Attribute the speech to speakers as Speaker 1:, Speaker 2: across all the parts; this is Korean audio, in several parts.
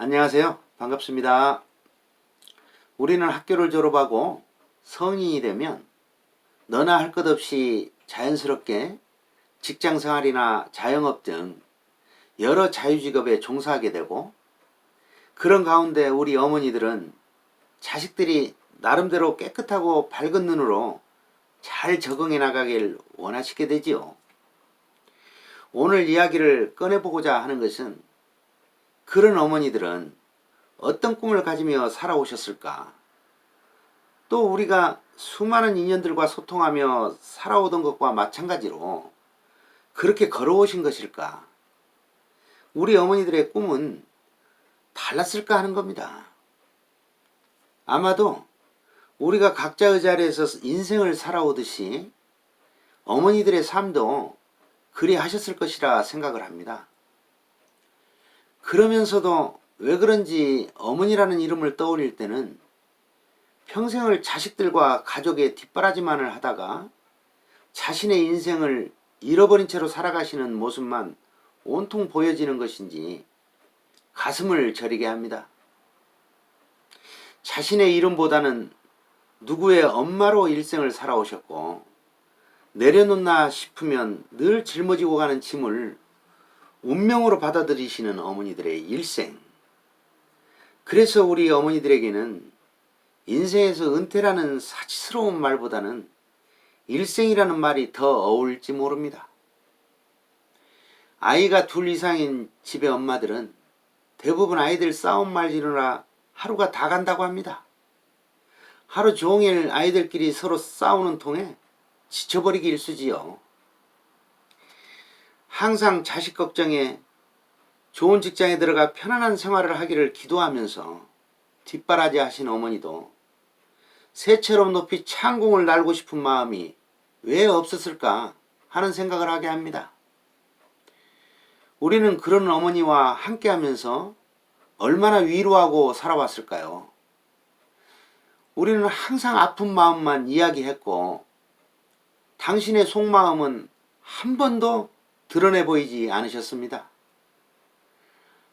Speaker 1: 안녕하세요. 반갑습니다. 우리는 학교를 졸업하고 성인이 되면 너나 할 것 없이 자연스럽게 직장생활이나 자영업 등 여러 자유직업에 종사하게 되고, 그런 가운데 우리 어머니들은 자식들이 나름대로 깨끗하고 밝은 눈으로 잘 적응해 나가길 원하시게 되지요. 오늘 이야기를 꺼내보고자 하는 것은, 그런 어머니들은 어떤 꿈을 가지며 살아오셨을까? 또 우리가 수많은 인연들과 소통하며 살아오던 것과 마찬가지로 그렇게 걸어오신 것일까? 우리 어머니들의 꿈은 달랐을까 하는 겁니다. 아마도 우리가 각자의 자리에서 인생을 살아오듯이 어머니들의 삶도 그리 하셨을 것이라 생각을 합니다. 그러면서도 왜 그런지 어머니라는 이름을 떠올릴 때는 평생을 자식들과 가족의 뒷바라지만을 하다가 자신의 인생을 잃어버린 채로 살아가시는 모습만 온통 보여지는 것인지 가슴을 저리게 합니다. 자신의 이름보다는 누구의 엄마로 일생을 살아오셨고, 내려놓나 싶으면 늘 짊어지고 가는 짐을 운명으로 받아들이시는 어머니들의 일생. 그래서 우리 어머니들에게는 인생에서 은퇴라는 사치스러운 말보다는 일생이라는 말이 더 어울릴지 모릅니다. 아이가 둘 이상인 집의 엄마들은 대부분 아이들 싸움 말리느라 하루가 다 간다고 합니다. 하루 종일 아이들끼리 서로 싸우는 통에 지쳐버리기 일쑤지요. 항상 자식 걱정에 좋은 직장에 들어가 편안한 생활을 하기를 기도하면서 뒷바라지 하신 어머니도 새처럼 높이 창공을 날고 싶은 마음이 왜 없었을까 하는 생각을 하게 합니다. 우리는 그런 어머니와 함께 하면서 얼마나 위로하고 살아왔을까요? 우리는 항상 아픈 마음만 이야기했고, 당신의 속마음은 한 번도 드러내 보이지 않으셨습니다.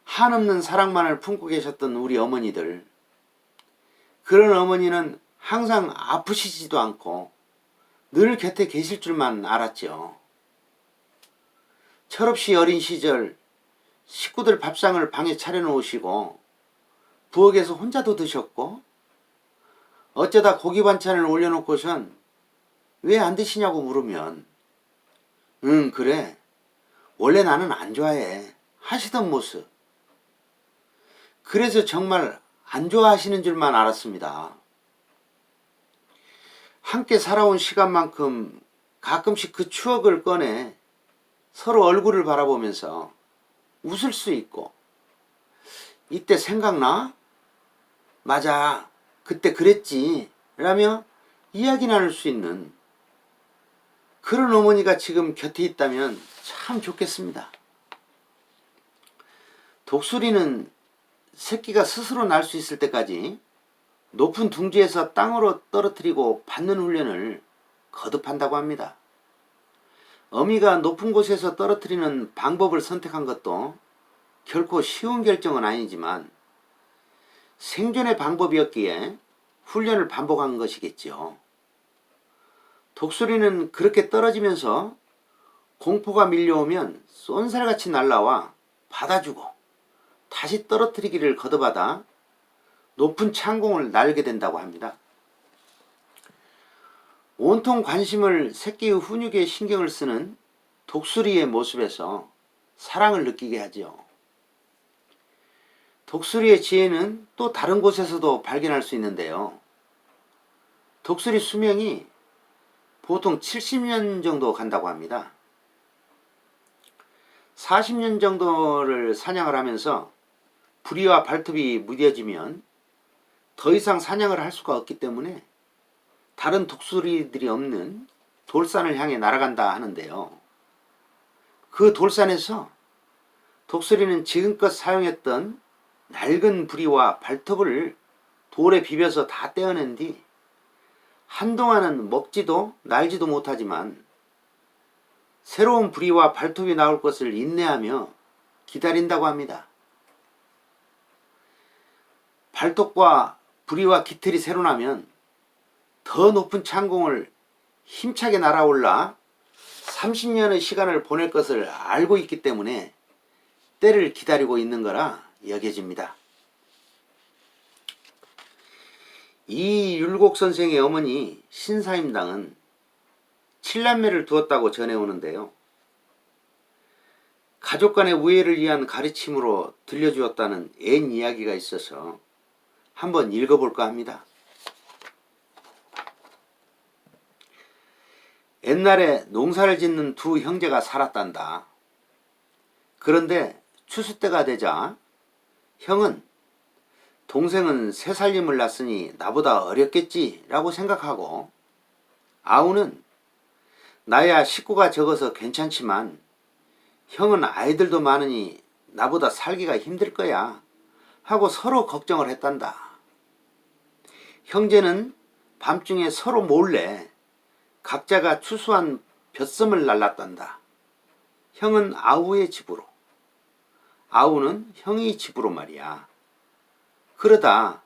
Speaker 1: 한없는 사랑만을 품고 계셨던 우리 어머니들, 그런 어머니는 항상 아프시지도 않고 늘 곁에 계실 줄만 알았죠. 철없이 어린 시절 식구들 밥상을 방에 차려놓으시고 부엌에서 혼자도 드셨고, 어쩌다 고기 반찬을 올려놓고선 왜 안 드시냐고 물으면 응 그래 원래 나는 안 좋아해 하시던 모습. 그래서 정말 안 좋아하시는 줄만 알았습니다. 함께 살아온 시간만큼 가끔씩 그 추억을 꺼내 서로 얼굴을 바라보면서 웃을 수 있고, 이때 생각나? 맞아 그때 그랬지 라며 이야기 나눌 수 있는 그런 어머니가 지금 곁에 있다면 참 좋겠습니다. 독수리는 새끼가 스스로 날 수 있을 때까지 높은 둥지에서 땅으로 떨어뜨리고 받는 훈련을 거듭한다고 합니다. 어미가 높은 곳에서 떨어뜨리는 방법을 선택한 것도 결코 쉬운 결정은 아니지만 생존의 방법이었기에 훈련을 반복한 것이겠지요. 독수리는 그렇게 떨어지면서 공포가 밀려오면 쏜살같이 날라와 받아주고 다시 떨어뜨리기를 거듭하다 높은 창공을 날게 된다고 합니다. 온통 관심을 새끼의 훈육에 신경을 쓰는 독수리의 모습에서 사랑을 느끼게 하지요. 독수리의 지혜는 또 다른 곳에서도 발견할 수 있는데요. 독수리 수명이 보통 70년 정도 간다고 합니다. 40년 정도를 사냥을 하면서 부리와 발톱이 무뎌지면 더 이상 사냥을 할 수가 없기 때문에 다른 독수리들이 없는 돌산을 향해 날아간다 하는데요. 그 돌산에서 독수리는 지금껏 사용했던 낡은 부리와 발톱을 돌에 비벼서 다 떼어낸 뒤 한동안은 먹지도 날지도 못하지만 새로운 부리와 발톱이 나올 것을 인내하며 기다린다고 합니다. 발톱과 부리와 깃털이 새로 나면 더 높은 창공을 힘차게 날아올라 30년의 시간을 보낼 것을 알고 있기 때문에 때를 기다리고 있는 거라 여겨집니다. 이 율곡 선생의 어머니 신사임당은 7남매를 두었다고 전해오는데요. 가족 간의 우애를 위한 가르침으로 들려주었다는 옛 이야기가 있어서 한번 읽어볼까 합니다. 옛날에 농사를 짓는 두 형제가 살았단다. 그런데 추수 때가 되자 형은 동생은 새 살림을 낳았으니 나보다 어렵겠지 라고 생각하고, 아우는 나야 식구가 적어서 괜찮지만 형은 아이들도 많으니 나보다 살기가 힘들 거야 하고 서로 걱정을 했단다. 형제는 밤중에 서로 몰래 각자가 추수한 벼섬을 날랐단다. 형은 아우의 집으로, 아우는 형의 집으로 말이야. 그러다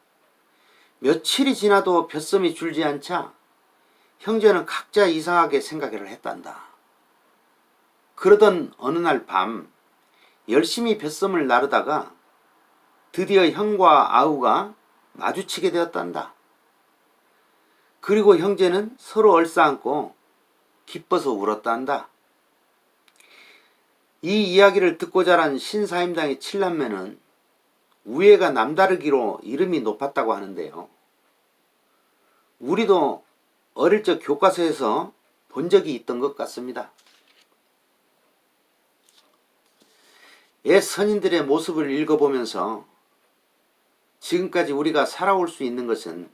Speaker 1: 며칠이 지나도 벼섬이 줄지 않자 형제는 각자 이상하게 생각을 했단다. 그러던 어느 날 밤 열심히 벼섬을 나르다가 드디어 형과 아우가 마주치게 되었단다. 그리고 형제는 서로 얼싸안고 기뻐서 울었단다. 이 이야기를 듣고 자란 신사임당의 7남매는 우애가 남다르기로 이름이 높았다고 하는데요. 우리도 어릴 적 교과서에서 본 적이 있던 것 같습니다. 옛 선인들의 모습을 읽어보면서 지금까지 우리가 살아올 수 있는 것은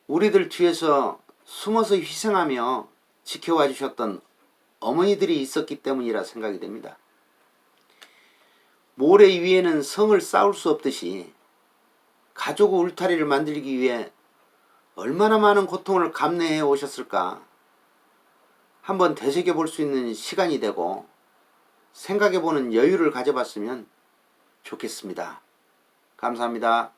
Speaker 1: 우리들 뒤에서 숨어서 희생하며 지켜와 주셨던 어머니들이 있었기 때문이라 생각이 됩니다. 모래 위에는 성을 쌓을 수 없듯이 가족 울타리를 만들기 위해 얼마나 많은 고통을 감내해 오셨을까 한번 되새겨 볼 수 있는 시간이 되고 생각해 보는 여유를 가져봤으면 좋겠습니다. 감사합니다.